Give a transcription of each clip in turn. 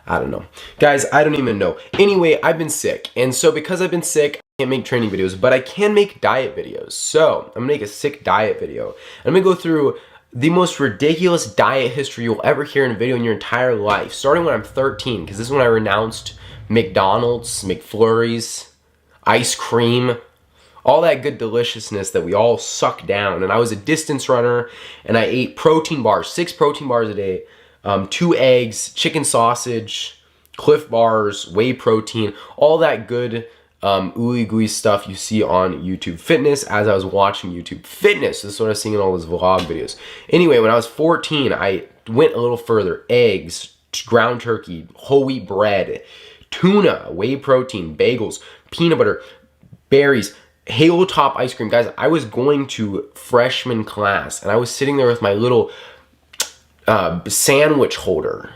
I don't know. Guys, I don't even know. Anyway, I've been sick. And so because I've been sick, I can't make training videos, but I can make diet videos. So I'm gonna make a sick diet video. I'm gonna go through the most ridiculous diet history you'll ever hear in a video in your entire life, starting when I'm 13, because this is when I renounced McDonald's, McFlurries, ice cream, all that good deliciousness that we all suck down. And I was a distance runner, and I ate protein bars, 6 protein bars a day, 2 eggs, chicken sausage, Cliff Bars, whey protein, all that good ooey gooey stuff you see on YouTube Fitness as I was watching YouTube Fitness. This is what I was seeing in all those vlog videos. Anyway, when I was 14, I went a little further. Eggs, ground turkey, whole wheat bread, tuna, whey protein, bagels, peanut butter, berries, Halo Top ice cream. Guys, I was going to freshman class, and I was sitting there with my little sandwich holder.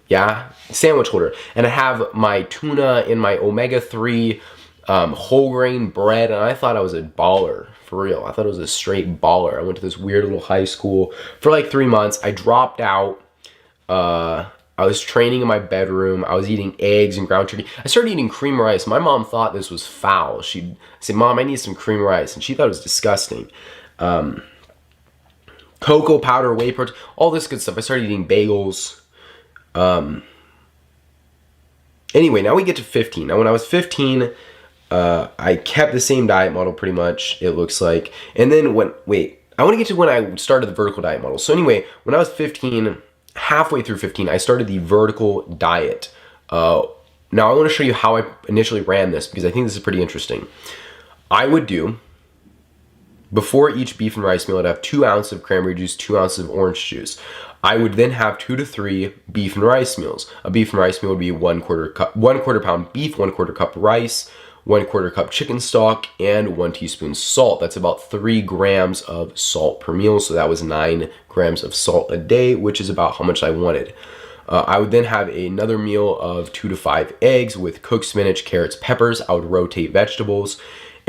Yeah, sandwich holder. And I have my tuna and my omega-3 whole grain bread, and I thought I was a baller, for real. I thought I was a straight baller. I went to this weird little high school for like 3 months. I dropped out. I was training in my bedroom. I was eating eggs and ground turkey. I started eating cream rice. My mom thought this was foul. She'd say, "Mom, I need some cream rice," and she thought it was disgusting. Cocoa powder, whey protein, all this good stuff. I started eating bagels. Anyway, now we get to 15. Now when I was 15, I kept the same diet model pretty much, it looks like. And then I want to get to when I started the vertical diet model. So anyway, when I was 15, halfway through 15, I started the vertical diet. Now I want to show you how I initially ran this, because I think this is pretty interesting. I would do, before each beef and rice meal, I'd have 2 ounces of cranberry juice, 2 ounces of orange juice. I would then have 2 to 3 beef and rice meals. A beef and rice meal would be 1/4 pound beef, 1/4 cup rice, 1/4 cup chicken stock, and 1 teaspoon salt. That's about 3 grams of salt per meal. So that was 9 grams of salt a day, which is about how much I wanted. I would then have another meal of 2 to 5 eggs with cooked spinach, carrots, peppers. I would rotate vegetables.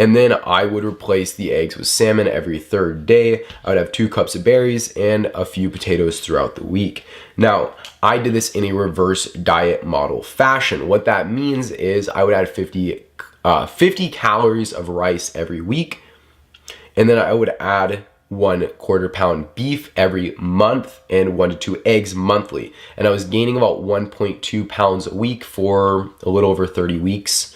And then I would replace the eggs with salmon every 3rd day. I would have 2 cups of berries and a few potatoes throughout the week. Now, I did this in a reverse diet model fashion. What that means is I would add 50 calories of rice every week. And then I would add 1/4 pound beef every month and 1 to 2 eggs monthly. And I was gaining about 1.2 pounds a week for a little over 30 weeks.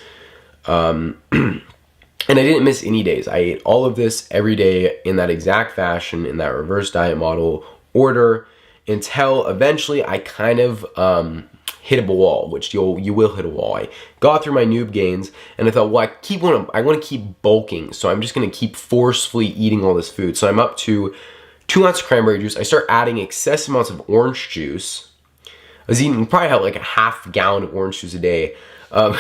And I didn't miss any days. I ate all of this every day in that exact fashion, in that reverse diet model order, until eventually I kind of hit a wall, which you will hit a wall. I got through my noob gains, and I thought, well, I want to keep bulking, so I'm just going to keep forcefully eating all this food. So I'm up to 2 ounces of cranberry juice. I start adding excessive amounts of orange juice. I was eating, probably had like a half gallon of orange juice a day. And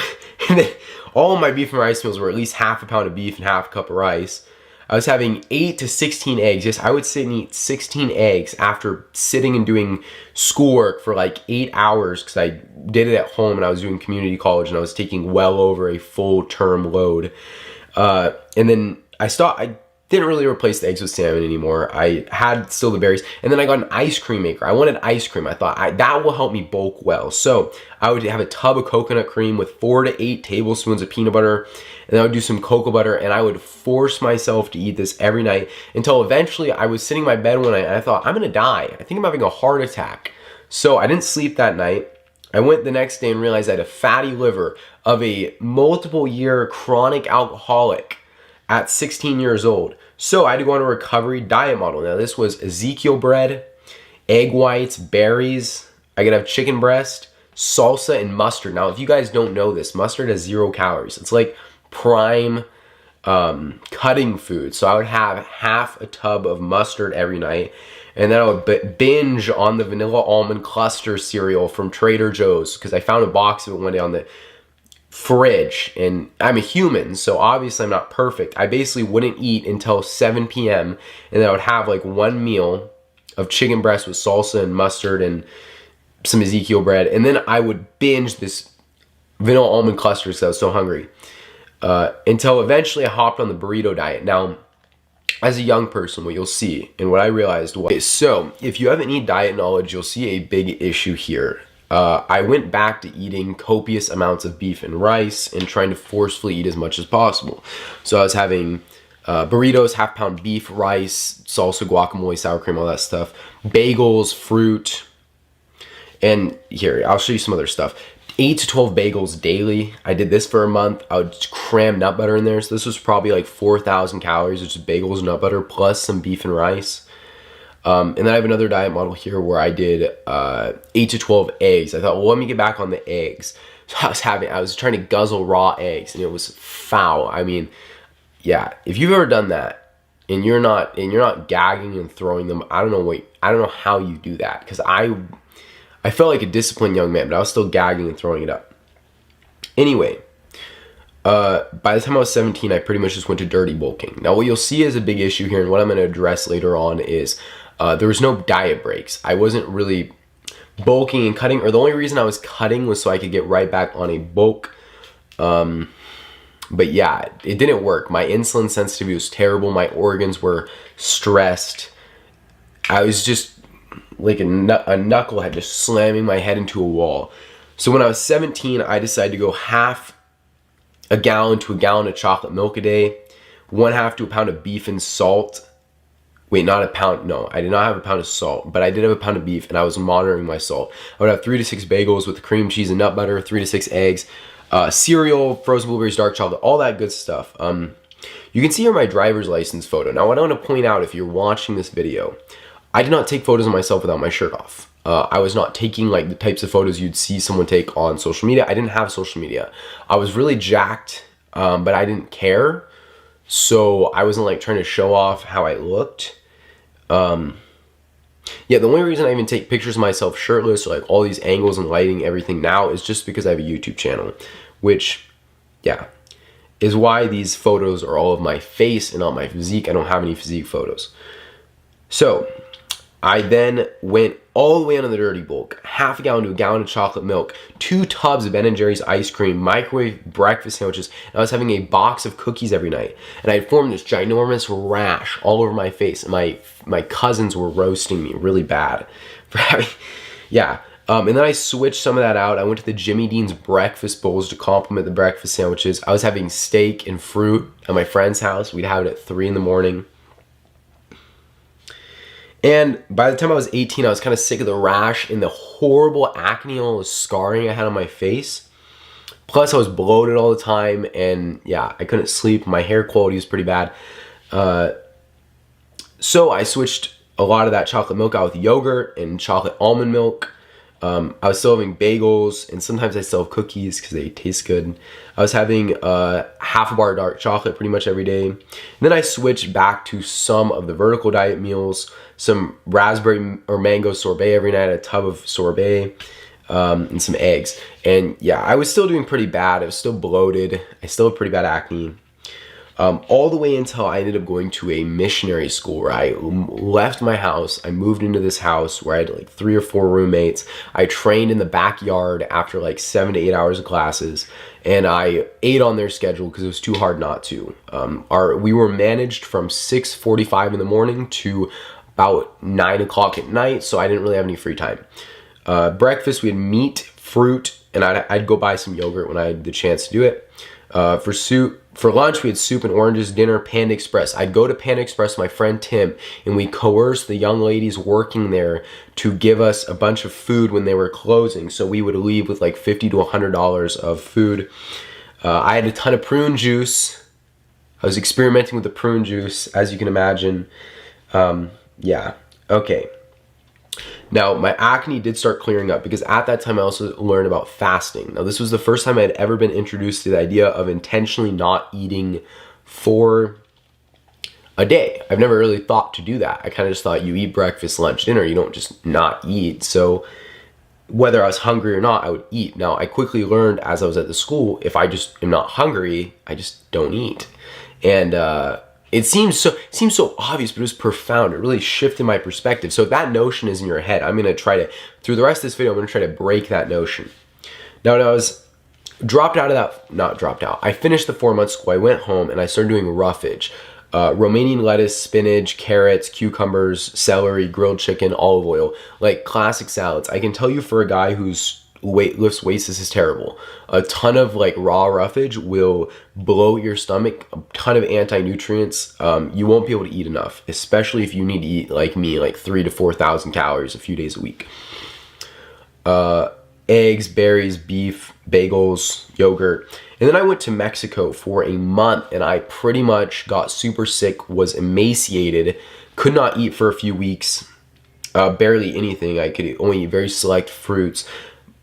then all of my beef and rice meals were at least half a pound of beef and half a cup of rice. I was having 8 to 16 eggs. Yes, I would sit and eat 16 eggs after sitting and doing schoolwork for like 8 hours, because I did it at home and I was doing community college and I was taking well over a full term load. And then I didn't really replace the eggs with salmon anymore. I had still the berries. And then I got an ice cream maker. I wanted ice cream. I thought that will help me bulk well. So I would have a tub of coconut cream with 4 to 8 tablespoons of peanut butter. And I would do some cocoa butter. And I would force myself to eat this every night until eventually I was sitting in my bed one night and I thought, I'm going to die. I think I'm having a heart attack. So I didn't sleep that night. I went the next day and realized I had a fatty liver of a multiple year chronic alcoholic at 16 years old. So I had to go on a recovery diet model. Now this was Ezekiel bread, egg whites, berries. I could have chicken breast, salsa, and mustard. Now if you guys don't know this, mustard has 0 calories. It's like prime cutting food. So I would have half a tub of mustard every night. And then I would binge on the vanilla almond cluster cereal from Trader Joe's, because I found a box of it one day on the fridge, and I'm a human, so obviously I'm not perfect. I basically wouldn't eat until 7 p.m. and then I would have like 1 meal of chicken breast with salsa and mustard and some Ezekiel bread, and then I would binge this vanilla almond cluster because I was so hungry, until eventually I hopped on the burrito diet. Now, as a young person, what you'll see, and what I realized was, so if you have any diet knowledge, you'll see a big issue here. I went back to eating copious amounts of beef and rice and trying to forcefully eat as much as possible. So I was having burritos, half-pound beef, rice, salsa, guacamole, sour cream, all that stuff, bagels, fruit, and here, I'll show you some other stuff. 8 to 12 bagels daily. I did this for a month. I would cram nut butter in there. So this was probably like 4,000 calories, which is bagels, nut butter, plus some beef and rice. And then I have another diet model here where I did 8 to 12 eggs. I thought, well, let me get back on the eggs. So I was trying to guzzle raw eggs, and it was foul. I mean, yeah, if you've ever done that and you're not gagging and throwing them, I don't know how you do that, because I felt like a disciplined young man, but I was still gagging and throwing it up. Anyway, by the time I was 17, I pretty much just went to dirty bulking. Now, what you'll see is a big issue here, and what I'm going to address later on is there was no diet breaks. I wasn't really bulking and cutting, or the only reason I was cutting was so I could get right back on a bulk. But yeah, it didn't work. My insulin sensitivity was terrible. My organs were stressed. I was just like a knucklehead, just slamming my head into a wall. So when I was 17, I decided to go half a gallon to a gallon of chocolate milk a day, 1/2 to a pound of beef and salt. Wait, not a pound. No, I did not have a pound of salt, but I did have a pound of beef, and I was monitoring my salt. I would have 3 to 6 bagels with cream cheese and nut butter, 3 to 6 eggs, cereal, frozen blueberries, dark chocolate, all that good stuff. You can see here my driver's license photo. Now, what I want to point out, if you're watching this video, I did not take photos of myself without my shirt off. I was not taking like the types of photos you'd see someone take on social media. I didn't have social media. I was really jacked, but I didn't care. So I wasn't like trying to show off how I looked. Yeah, the only reason I even take pictures of myself shirtless, or like all these angles and lighting, everything now, is just because I have a YouTube channel, which, yeah, is why these photos are all of my face and not my physique. I don't have any physique photos. So I then went all the way on the dirty bulk, 1/2 a gallon to a gallon of chocolate milk, 2 tubs of Ben & Jerry's ice cream, microwave breakfast sandwiches, and I was having a box of cookies every night. And I had formed this ginormous rash all over my face, and my cousins were roasting me really bad for having, yeah. And then I switched some of that out. I went to the Jimmy Dean's breakfast bowls to complement the breakfast sandwiches. I was having steak and fruit at my friend's house. We'd have it at 3 in the morning. And by the time I was 18, I was kind of sick of the rash and the horrible acne and all the scarring I had on my face. Plus, I was bloated all the time, and yeah, I couldn't sleep. My hair quality was pretty bad. So I switched a lot of that chocolate milk out with yogurt and chocolate almond milk. I was still having bagels, and sometimes I still have cookies because they taste good. I was having 1/2 bar of dark chocolate pretty much every day. And then I switched back to some of the vertical diet meals, some raspberry or mango sorbet every night, a tub of sorbet, and some eggs. And yeah, I was still doing pretty bad. I was still bloated. I still have pretty bad acne. All the way until I ended up going to a missionary school where I left my house. I moved into this house where I had like 3 or 4 roommates. I trained in the backyard after like 7 to 8 hours of classes, and I ate on their schedule because it was too hard not to. We were managed from 6:45 in the morning to about 9 o'clock at night, so I didn't really have any free time. Breakfast, we had meat, fruit, and I'd go buy some yogurt when I had the chance to do it. For lunch, we had soup and oranges. Dinner, Panda Express. I'd go to Panda Express with my friend Tim, and we coerced the young ladies working there to give us a bunch of food when they were closing. So we would leave with like $50 to $100 of food. I had a ton of prune juice. I was experimenting with the prune juice, as you can imagine. Yeah, okay. Now, my acne did start clearing up because at that time I also learned about fasting. Now, this was the first time I had ever been introduced to the idea of intentionally not eating for a day. I've never really thought to do that. I kind of just thought you eat breakfast, lunch, dinner. You don't just not eat. So whether I was hungry or not, I would eat. Now, I quickly learned as I was at the school, if I just am not hungry, I just don't eat. And it seems so obvious, but it was profound. It really shifted my perspective. So that notion is in your head. I'm going to try to, through the rest of this video, I'm going to try to break that notion. Now, when I was I finished the 4-month school. I went home and I started doing roughage. Romanian lettuce, spinach, carrots, cucumbers, celery, grilled chicken, olive oil, like classic salads. I can tell you, for a guy who's lifts weights, this is terrible. A ton of like raw roughage will bloat your stomach, a ton of anti-nutrients. You won't be able to eat enough, especially if you need to eat like me, like 3,000 to 4,000 calories a few days a week. Eggs, berries, beef, bagels, yogurt. And then I went to Mexico for a month and I pretty much got super sick, was emaciated, could not eat for a few weeks, barely anything. I could only eat very select fruits.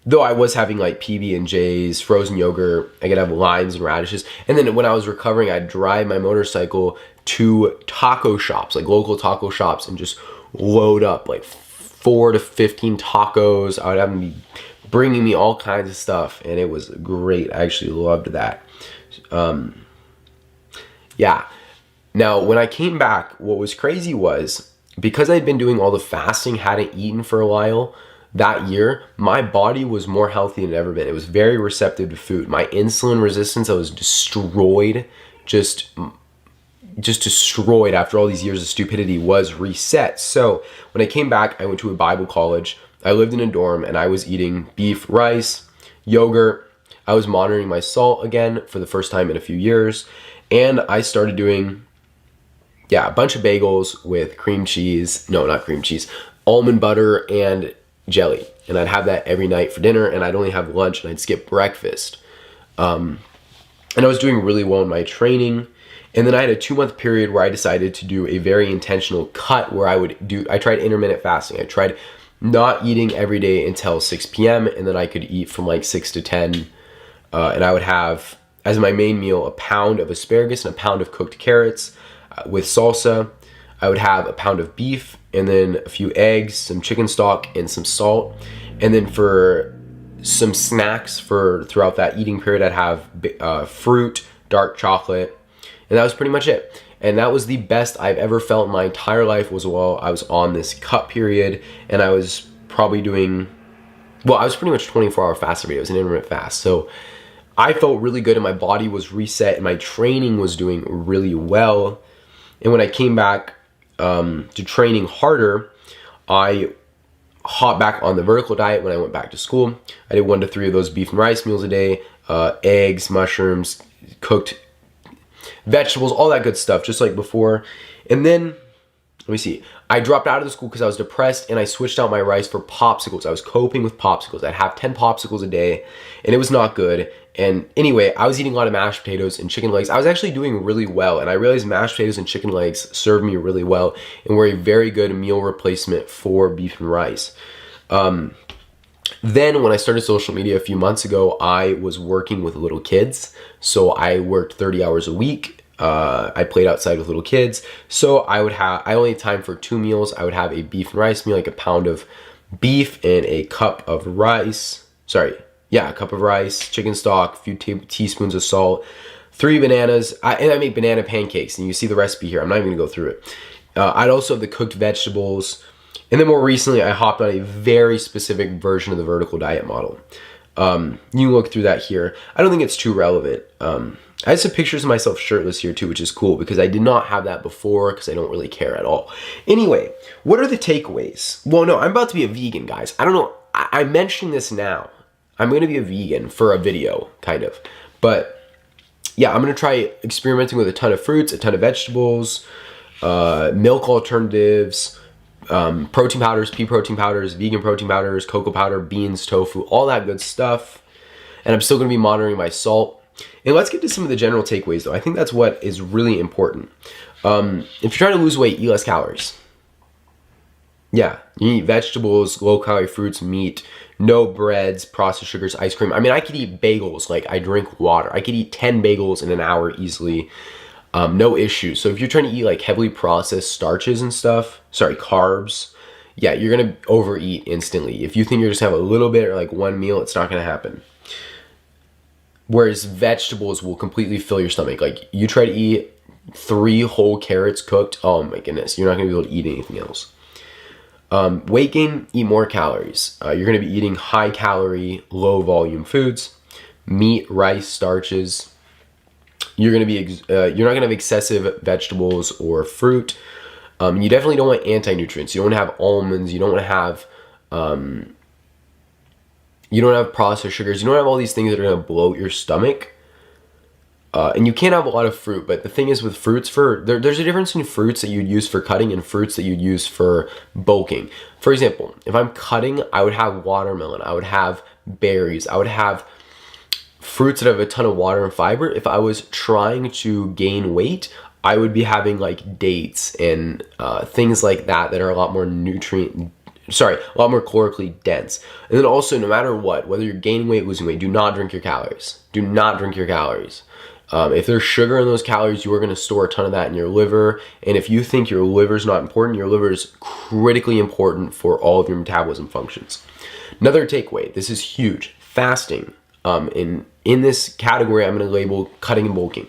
Though I was having like PB&Js, frozen yogurt, I could have limes and radishes. And then when I was recovering, I'd drive my motorcycle to taco shops, like local taco shops, and just load up like 4 to 15 tacos. I would have them be bringing me all kinds of stuff, and it was great. I actually loved that. Yeah. Now, when I came back, what was crazy was, because I'd been doing all the fasting, hadn't eaten for a while, that year, my body was more healthy than ever been. It was very receptive to food. My insulin resistance, I was destroyed, just destroyed after all these years of stupidity, was reset. So when I came back, I went to a Bible college. I lived in a dorm and I was eating beef, rice, yogurt. I was monitoring my salt again for the first time in a few years. And I started doing, a bunch of bagels with cream cheese. No, not cream cheese. Almond butter and jelly. And I'd have that every night for dinner, and I'd only have lunch and I'd skip breakfast. And I was doing really well in my training. And then I had a 2-month period where I decided to do a very intentional cut where I tried intermittent fasting. I tried not eating every day until 6 p.m. and then I could eat from like 6 to 10. And I would have, as my main meal, a pound of asparagus and a pound of cooked carrots with salsa. I would have a pound of beef and then a few eggs, some chicken stock, and some salt. And then for some snacks throughout that eating period, I'd have fruit, dark chocolate, and that was pretty much it. And that was the best I've ever felt in my entire life, was while I was on this cut period, and I was probably doing, I was pretty much 24-hour fast every day. It was an intermittent fast. So I felt really good and my body was reset and my training was doing really well. And when I came back to training harder, I hopped back on the vertical diet when I went back to school. I did 1 to 3 of those beef and rice meals a day, eggs, mushrooms, cooked vegetables, all that good stuff, just like before. And then, let me see, I dropped out of the school because I was depressed and I switched out my rice for popsicles. I was coping with popsicles. I'd have 10 popsicles a day and it was not good. And anyway, I was eating a lot of mashed potatoes and chicken legs. I was actually doing really well, and I realized mashed potatoes and chicken legs served me really well and were a very good meal replacement for beef and rice. Then when I started social media a few months ago, I was working with little kids. So I worked 30 hours a week. I played outside with little kids. So I only had time for 2 meals. I would have a beef and rice meal, like a pound of beef and a cup of rice. A cup of rice, chicken stock, a few teaspoons of salt, 3 bananas. And I make banana pancakes, and you see the recipe here. I'm not even gonna go through it. I'd also have the cooked vegetables. And then more recently, I hopped on a very specific version of the vertical diet model. You can look through that here. I don't think it's too relevant. I have some pictures of myself shirtless here too, which is cool because I did not have that before because I don't really care at all. Anyway, what are the takeaways? Well, no, I'm about to be a vegan, guys. I don't know. I'm mentioning this now. I'm going to be a vegan for a video, kind of. But yeah, I'm going to try experimenting with a ton of fruits, a ton of vegetables, milk alternatives, protein powders, pea protein powders, vegan protein powders, cocoa powder, beans, tofu, all that good stuff. And I'm still going to be monitoring my salt. And let's get to some of the general takeaways, though. I think that's what is really important. If you're trying to lose weight, eat less calories. Yeah, you eat vegetables, low-calorie fruits, meat, no breads, processed sugars, ice cream. I mean, I could eat bagels like I drink water. I could eat 10 bagels in an hour easily. No issue. So if you're trying to eat like heavily processed starches and stuff, carbs, yeah, you're going to overeat instantly. If you think you're just have a little bit or like one meal, it's not going to happen. Whereas vegetables will completely fill your stomach. Like you try to eat 3 whole carrots cooked, oh my goodness, you're not going to be able to eat anything else. Weight gain, eat more calories. You're going to be eating high calorie, low volume foods, meat, rice, starches. You're not going to have excessive vegetables or fruit. You definitely don't want anti-nutrients. You don't want to have almonds. You don't want to have You don't have processed sugars. You don't have all these things that are going to bloat your stomach. And you can't have a lot of fruit, but the thing is with fruits, there's a difference in fruits that you'd use for cutting and fruits that you'd use for bulking. For example, if I'm cutting, I would have watermelon, I would have berries, I would have fruits that have a ton of water and fiber. If I was trying to gain weight, I would be having like dates and things like that that are a lot more a lot more calorically dense. And then also, no matter what, whether you're gaining weight, losing weight, do not drink your calories. Do not drink your calories. If there's sugar in those calories, you are going to store a ton of that in your liver. And if you think your liver is not important, your liver is critically important for all of your metabolism functions. Another takeaway, this is huge, fasting. In this category, I'm going to label cutting and bulking.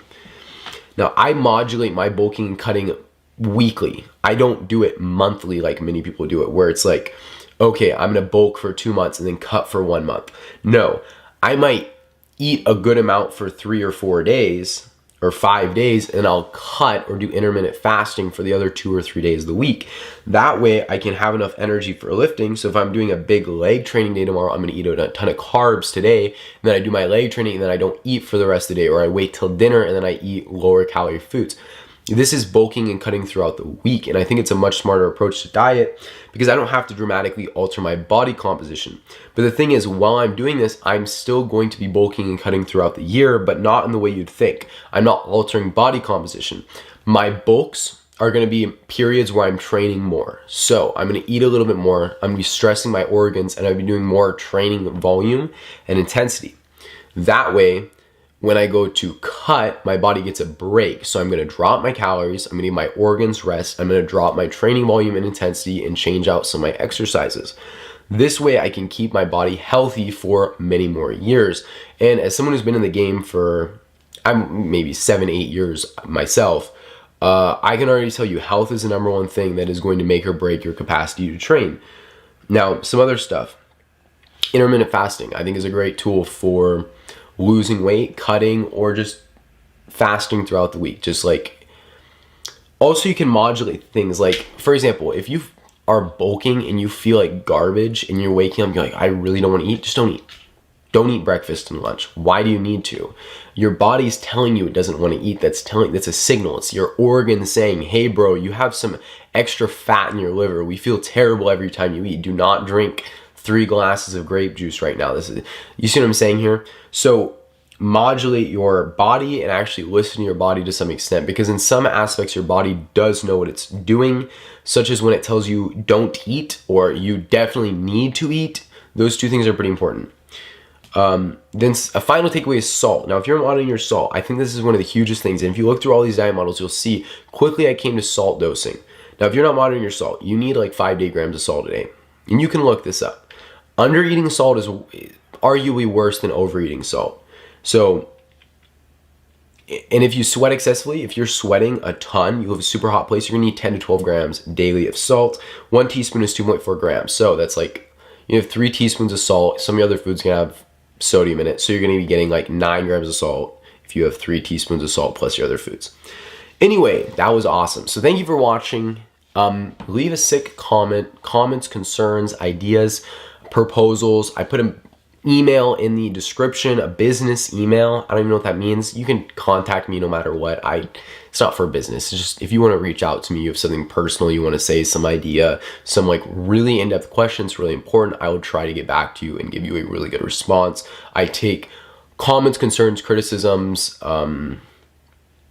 Now, I modulate my bulking and cutting weekly. I don't do it monthly like many people do it, where it's like, okay, I'm going to bulk for 2 months and then cut for 1 month. No, I might eat a good amount for 3 or 4 days or 5 days, and I'll cut or do intermittent fasting for the other 2 or 3 days of the week. That way I can have enough energy for lifting. So if I'm doing a big leg training day tomorrow, I'm going to eat a ton of carbs today, and then I do my leg training, and then I don't eat for the rest of the day, or I wait till dinner and then I eat lower calorie foods. This is bulking and cutting throughout the week, and I think it's a much smarter approach to diet because I don't have to dramatically alter my body composition. But the thing is, while I'm doing this, I'm still going to be bulking and cutting throughout the year, but not in the way you'd think. I'm not altering body composition. My bulks are going to be periods where I'm training more. So I'm going to eat a little bit more, I'm going to be stressing my organs, and I'll be doing more training volume and intensity. That way, when I go to cut, my body gets a break. So I'm going to drop my calories, I'm going to give my organs rest, I'm going to drop my training volume and intensity and change out some of my exercises. This way I can keep my body healthy for many more years. And as someone who's been in the game for maybe 7-8 years myself, I can already tell you health is the number one thing that is going to make or break your capacity to train. Now, some other stuff. Intermittent fasting, I think, is a great tool for losing weight, cutting, or just fasting throughout the week. Just like, also you can modulate things like, for example, if you are bulking and you feel like garbage and you're waking up, you're like, I really don't want to eat, just don't eat. Don't eat breakfast and lunch. Why do you need to? Your body's telling you it doesn't want to eat. That's a signal. It's your organ saying, hey bro, you have some extra fat in your liver. We feel terrible every time you eat. Do not drink 3 glasses of grape juice right now. You see what I'm saying here? So modulate your body and actually listen to your body to some extent, because in some aspects your body does know what it's doing, such as when it tells you don't eat or you definitely need to eat. Those two things are pretty important. Then a final takeaway is salt. Now, if you're monitoring your salt, I think this is one of the hugest things. And if you look through all these diet models, you'll see quickly I came to salt dosing. Now, if you're not monitoring your salt, you need like 5 to 8 grams of salt a day. And you can look this up. Under eating salt is arguably worse than overeating salt. So, and if you sweat excessively, if you're sweating a ton, you live a super hot place, you're gonna need 10 to 12 grams daily of salt. 1 teaspoon is 2.4 grams. So that's like, you have 3 teaspoons of salt. Some of your other foods can have sodium in it. So you're gonna be getting like 9 grams of salt if you have 3 teaspoons of salt plus your other foods. Anyway, that was awesome. So thank you for watching. Leave a sick comment, comments, concerns, ideas, proposals. I put an email in the description, a business email. I don't even know what that means. You can contact me no matter what. It's not for business. It's just if you want to reach out to me, you have something personal, you want to say some idea, some like really in-depth questions, really important, I will try to get back to you and give you a really good response. I take comments, concerns, criticisms,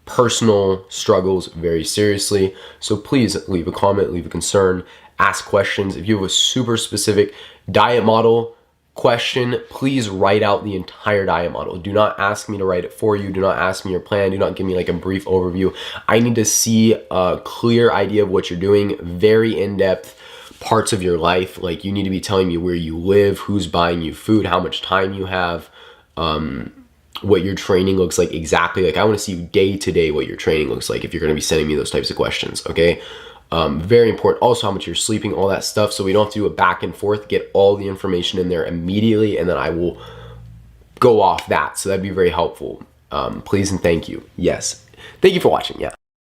personal struggles very seriously. So please leave a comment, leave a concern, ask questions. If you have a super specific diet model question, please write out the entire diet model. Do not ask me to write it for you. Do not ask me your plan. Do not give me like a brief overview. I need to see a clear idea of what you're doing, very in-depth parts of your life. Like you need to be telling me where you live, who's buying you food, how much time you have, what your training looks like exactly. Like I want to see day to day what your training looks like if you're going to be sending me those types of questions, okay? Very important. Also how much you're sleeping, all that stuff, so we don't have to do a back and forth. Get all the information in there immediately, and then I will go off that. So that'd be very helpful. Please and thank you. Yes. Thank you for watching. Yeah.